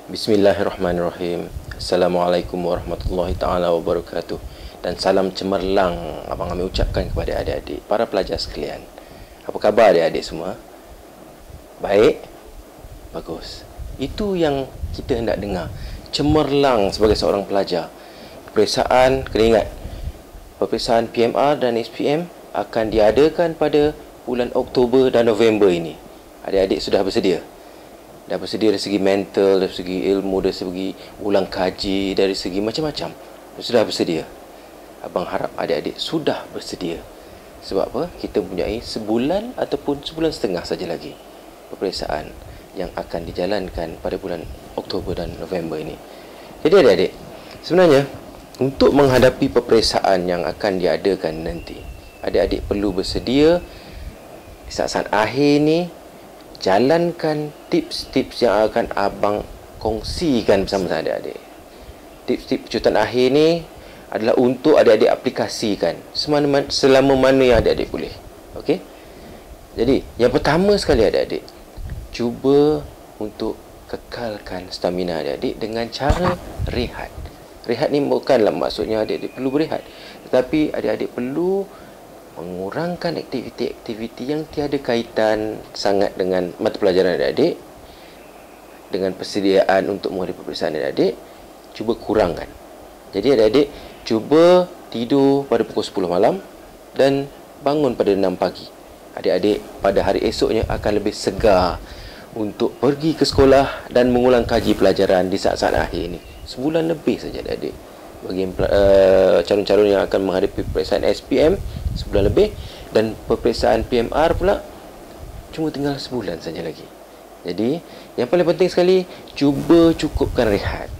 Bismillahirrahmanirrahim. Assalamualaikum warahmatullahi taala wabarakatuh. Dan salam cemerlang abang kami ucapkan kepada adik-adik, para pelajar sekalian. Apa khabar adik-adik semua? Baik? Bagus. Itu yang kita hendak dengar. Cemerlang sebagai seorang pelajar. Peperiksaan, kena ingat, peperiksaan PMR dan SPM akan diadakan pada bulan Oktober dan November ini. Adik-adik sudah bersedia? Dah bersedia dari segi mental, dari segi ilmu, dari segi ulang kaji, dari segi macam-macam. Sudah bersedia? Abang harap adik-adik sudah bersedia. Sebab apa? Kita mempunyai sebulan ataupun sebulan setengah saja lagi peperiksaan yang akan dijalankan pada bulan Oktober dan November ini. Jadi adik-adik, sebenarnya untuk menghadapi peperiksaan yang akan diadakan nanti, adik-adik perlu bersedia di saat-saat akhir ni. Jalankan tips-tips yang akan abang kongsikan bersama adik-adik. Tips-tips kejutan akhir ni adalah untuk adik-adik aplikasikan selama mana yang adik-adik boleh. Okey? Jadi, yang pertama sekali adik-adik, cuba untuk kekalkan stamina adik-adik dengan cara rehat. Rehat ni bukanlah maksudnya adik-adik perlu berehat, tetapi adik-adik perlu mengurangkan aktiviti-aktiviti yang tiada kaitan sangat dengan mata pelajaran adik-adik, dengan persediaan untuk menghadapi peperiksaan adik-adik, cuba kurangkan. Jadi adik-adik cuba tidur pada pukul 10 malam dan bangun pada 6 pagi. Adik-adik pada hari esoknya akan lebih segar untuk pergi ke sekolah dan mengulang kaji pelajaran di saat-saat akhir ini. Sebulan lebih saja adik-adik. Bagi calon-calon yang akan menghadapi peperiksaan SPM, sebulan lebih, dan peperiksaan PMR pula cuma tinggal sebulan saja lagi. Jadi yang paling penting sekali, cuba cukupkan rehat.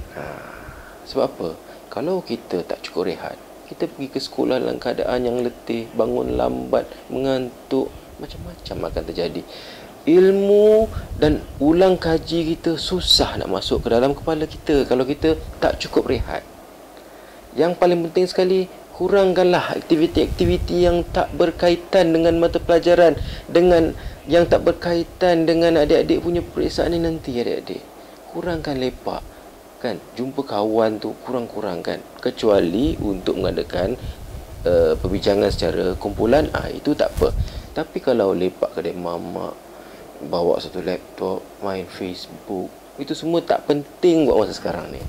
Sebab apa? Kalau kita tak cukup rehat, kita pergi ke sekolah dalam keadaan yang letih, bangun lambat, mengantuk, macam-macam akan terjadi. Ilmu dan ulang kaji kita susah nak masuk ke dalam kepala kita kalau kita tak cukup rehat. Yang paling penting sekali, kurangkanlah aktiviti-aktiviti yang tak berkaitan dengan mata pelajaran, dengan yang tak berkaitan dengan adik-adik punya peperiksaan ni nanti adik-adik. Kurangkan lepak, kan? Jumpa kawan tu kurang-kurangkan, kecuali untuk mengadakan perbincangan secara kumpulan, itu tak apa. Tapi kalau lepak kedai mamak, bawa satu laptop, main Facebook, itu semua tak penting buat masa sekarang ni.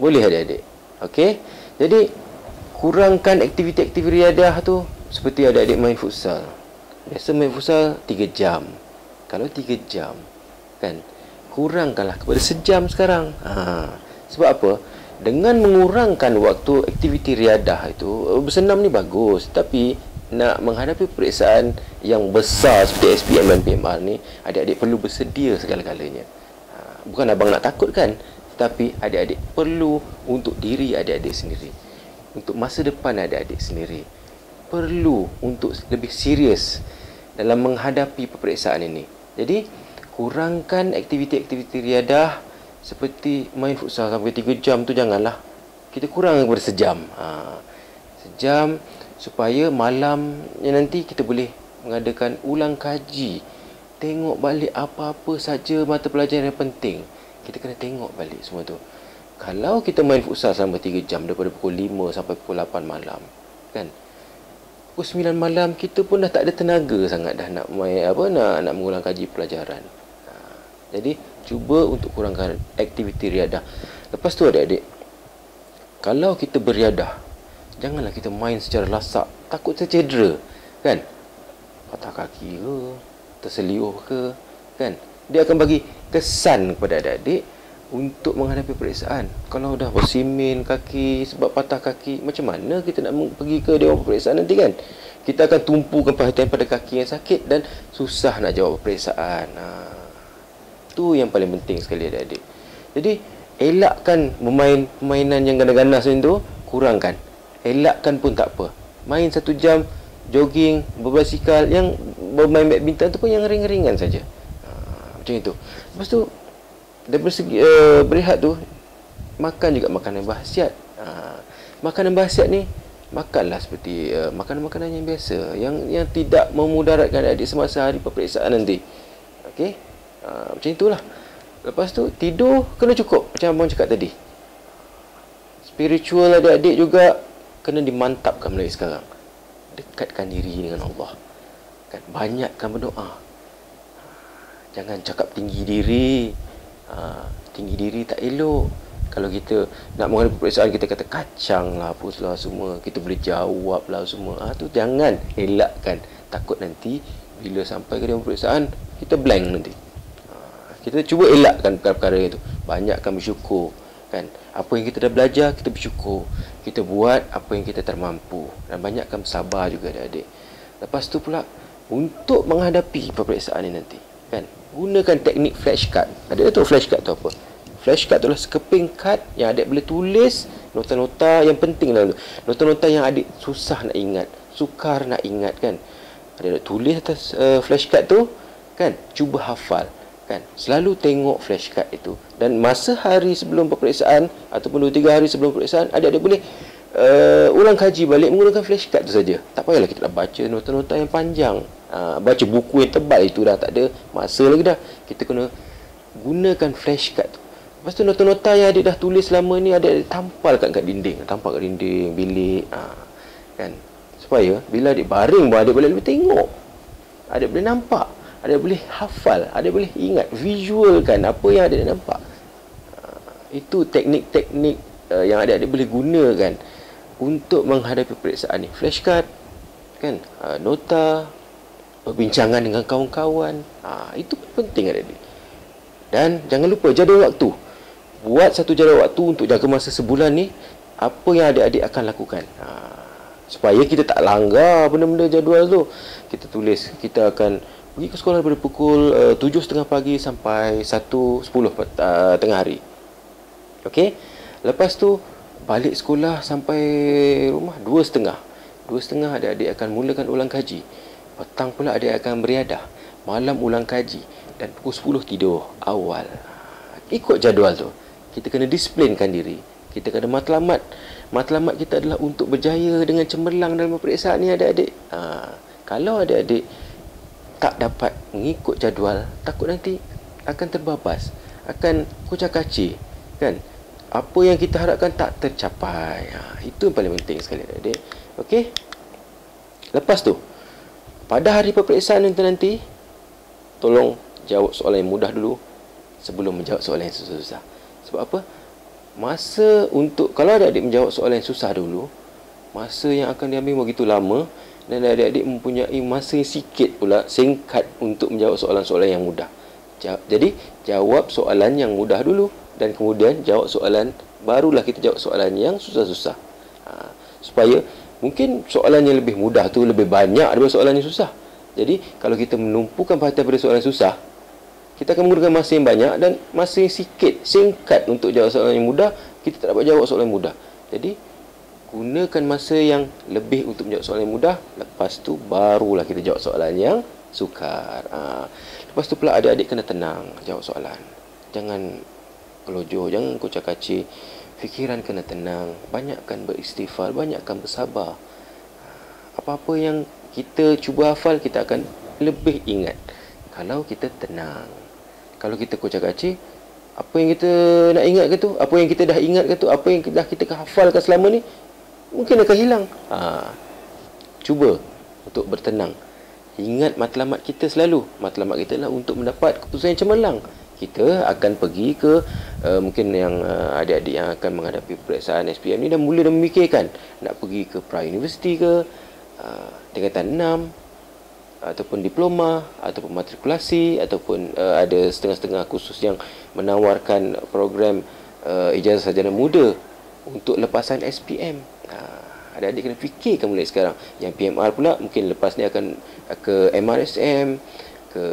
Boleh adik-adik? Okey? Jadi, kurangkan aktiviti-aktiviti riadah tu. Seperti adik-adik main futsal. Biasa main futsal 3 jam. Kalau 3 jam, kan? Kurangkanlah kepada sejam sekarang. Sebab apa? Dengan mengurangkan waktu aktiviti riadah itu, bersenam ni bagus. Tapi, nak menghadapi peperiksaan yang besar seperti SPM dan PMR ni, adik-adik perlu bersedia segala-galanya. Bukan abang nak takutkan, tapi adik-adik perlu untuk diri adik-adik sendiri, untuk masa depan adik-adik sendiri, perlu untuk lebih serius dalam menghadapi peperiksaan ini. Jadi, kurangkan aktiviti-aktiviti riadah seperti main futsal sampai 3 jam tu janganlah. Kita kurang kepada sejam. Sejam supaya malamnya nanti kita boleh mengadakan ulang kaji. Tengok balik apa-apa saja mata pelajaran yang penting. Kita kena tengok balik semua tu. Kalau kita main futsal selama 3 jam daripada pukul 5 sampai pukul 8 malam, kan? Pukul 9 malam kita pun dah tak ada tenaga sangat dah nak main nak mengulang kaji pelajaran. Jadi cuba untuk kurangkan aktiviti riadah. Lepas tu adik-adik, kalau kita beriadah, janganlah kita main secara lasak, takut tercedera, kan? Patah kaki ke, terseliuh ke, kan? Dia akan bagi kesan kepada adik-adik untuk menghadapi peperiksaan. Kalau dah bersimin kaki sebab patah kaki, macam mana kita nak pergi ke dewan peperiksaan nanti, kan? Kita akan tumpukan perhatian pada kaki yang sakit dan susah nak jawab peperiksaan. Itu yang paling penting sekali adik-adik. Jadi, elakkan bermain permainan yang ganas-ganas macam tu, kurangkan. Elakkan pun tak apa. Main 1 jam, jogging, berbasikal, yang bermain badminton tu pun yang ringan-ringan saja. Macam itu. Lepas tu, dari segi berehat tu, makan juga makanan berkhasiat. Makanan berkhasiat ni, makanlah seperti makanan-makanan yang biasa, yang tidak memudaratkan adik semasa hari peperiksaan nanti. Okey? Macam itulah. Lepas tu tidur kena cukup macam abang cakap tadi. Spiritual adik-adik juga kena dimantapkan mulai sekarang. Dekatkan diri dengan Allah. Kan, banyakkan berdoa. Jangan cakap tinggi diri. Tinggi diri tak elok. Kalau kita nak menghadapi peperiksaan, kita kata kacang lah, apa lah semua, kita boleh jawab lah semua. Tu jangan, elakkan. Takut nanti bila sampai ke dalam peperiksaan, kita blank nanti. Kita cuba elakkan perkara-perkara itu. Banyakkan bersyukur. Kan? Apa yang kita dah belajar, kita bersyukur. Kita buat apa yang kita termampu. Dan banyakkan bersabar juga adik-adik. Lepas tu pula, untuk menghadapi peperiksaan ini nanti, kan, gunakan teknik flashcard. Adik tahu flashcard tu apa? Flashcard tu adalah sekeping kad yang adik boleh tulis nota-nota yang penting dalam tu. Nota-nota yang adik susah nak ingat, sukar nak ingat, kan. Adik tulis atas flashcard tu, kan. Cuba hafal, kan. Selalu tengok flashcard itu. Dan masa hari sebelum peperiksaan ataupun 2-3 hari sebelum peperiksaan, adik boleh ulang kaji balik menggunakan flashcard tu saja. Tak payahlah kita nak baca nota-nota yang panjang. Baca buku yang tebal itu dah tak ada masa lagi dah. Kita kena gunakan flashcard tu. Lepas tu nota-nota yang adik dah tulis selama ni adik tampalkan kat dinding. Tampal kat dinding bilik, kan. Supaya bila adik baring pun adik boleh lebih tengok. Adik boleh nampak, adik boleh hafal, adik boleh ingat, visualkan apa yang adik nampak. Itu teknik-teknik yang adik-adik boleh gunakan untuk menghadapi peperiksaan ni. Flashcard, kan, nota, perbincangan dengan kawan-kawan. Itu penting adik-adik. Dan jangan lupa jadual waktu. Buat satu jadual waktu untuk jaga masa sebulan ni. Apa yang adik-adik akan lakukan. Supaya kita tak langgar benda-benda jadual tu. Kita tulis, kita akan pergi ke sekolah daripada pukul 7.30 pagi sampai 1.10 tengah hari. Okey. Lepas tu balik sekolah sampai rumah 2.30. 2.30 adik-adik akan mulakan ulang kaji. Petang pula adik akan beriadah. Malam ulang kaji. Dan pukul 10 tidur awal. Ikut jadual tu. Kita kena disiplinkan diri. Kita kena matlamat. Matlamat kita adalah untuk berjaya dengan cemerlang dalam peperiksaan ni adik-adik. Kalau adik-adik tak dapat mengikut jadual, takut nanti akan terbabas, akan kucak-kacir, kan. Apa yang kita harapkan tak tercapai. Itu yang paling penting sekali adik-adik. Okey. Lepas tu, pada hari peperiksaan nanti, tolong jawab soalan yang mudah dulu sebelum menjawab soalan yang susah-susah. Sebab apa? Masa untuk, kalau adik-adik menjawab soalan yang susah dulu, masa yang akan diambil begitu lama, dan adik-adik mempunyai masa yang sikit pula, singkat untuk menjawab soalan-soalan yang mudah. Jadi, jawab soalan yang mudah dulu, dan kemudian jawab soalan, barulah kita jawab soalan yang susah-susah. Supaya, mungkin soalan yang lebih mudah tu lebih banyak daripada soalan yang susah. Jadi, kalau kita menumpukan perhatian pada soalan susah, kita akan menggunakan masa yang banyak dan masa yang sikit, singkat untuk jawab soalan yang mudah, kita tak dapat jawab soalan yang mudah. Jadi, gunakan masa yang lebih untuk menjawab soalan yang mudah, lepas tu barulah kita jawab soalan yang sukar. Lepas tu pula adik-adik kena tenang jawab soalan. Jangan kelojoh, jangan kucak-kacir. Fikiran kena tenang, banyakkan beristighfar, banyakkan bersabar. Apa-apa yang kita cuba hafal, kita akan lebih ingat kalau kita tenang. Kalau kita kucak-kacir, apa yang kita nak ingat ke tu, apa yang kita dah ingat ke tu, apa yang dah kita hafalkan selama ni, mungkin akan hilang. Cuba untuk bertenang. Ingat matlamat kita selalu. Matlamat kita adalah untuk mendapat keputusan yang cemerlang. Kita akan pergi ke mungkin yang adik-adik yang akan menghadapi peperiksaan SPM ni dah mula dah memikirkan nak pergi ke pra-universiti ke, tingkatan 6, ataupun diploma, ataupun matrikulasi, ataupun ada setengah-setengah kursus yang menawarkan program ijazah sarjana muda untuk lepasan SPM. Adik-adik kena fikirkan mulai sekarang. Yang PMR pula mungkin lepas ni akan ke MRSM, ke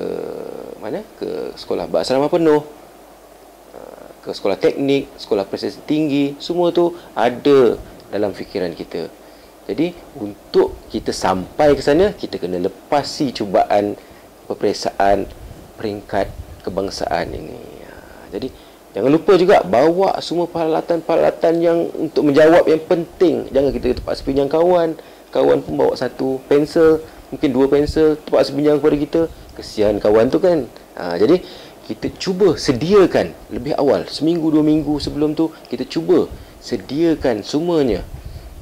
mana? Ke sekolah berasrama penuh, ke sekolah teknik, sekolah prestasi tinggi. Semua tu ada dalam fikiran kita. Jadi, untuk kita sampai ke sana, kita kena lepasi cubaan peperiksaan peringkat kebangsaan ini. Jadi, jangan lupa juga bawa semua peralatan-peralatan yang untuk menjawab yang penting. Jangan kita terpaksa pinjam kawan. Kawan pun bawa satu pensel, mungkin 2 pensel, terpaksa pinjam kepada kita. Kesian kawan tu kan. Jadi, kita cuba sediakan lebih awal, seminggu 2 minggu sebelum tu, kita cuba sediakan semuanya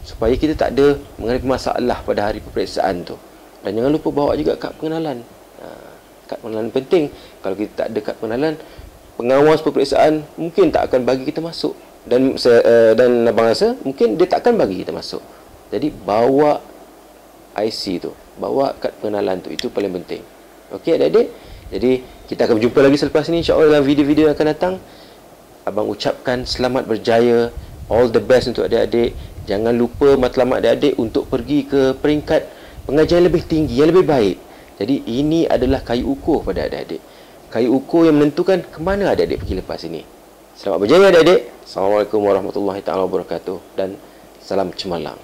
supaya kita tak ada menghadapi masalah pada hari peperiksaan tu. Dan jangan lupa bawa juga kad pengenalan. Kad pengenalan penting. Kalau kita tak ada kad pengenalan, pengawas peperiksaan mungkin tak akan bagi kita masuk. Dan abang rasa mungkin dia tak akan bagi kita masuk. Jadi bawa IC tu, bawa kad pengenalan tu, itu paling penting. Okey adik-adik? Jadi kita akan berjumpa lagi selepas ni insya-Allah dalam video-video yang akan datang. Abang ucapkan selamat berjaya, all the best untuk adik-adik. Jangan lupa matlamat adik-adik untuk pergi ke peringkat pengajian lebih tinggi, yang lebih baik. Jadi ini adalah kayu ukur pada adik-adik. Kayu ukur yang menentukan ke mana adik-adik pergi lepas ini. Selamat berjaya adik-adik. Assalamualaikum warahmatullahi taala wabarakatuh dan salam cemerlang.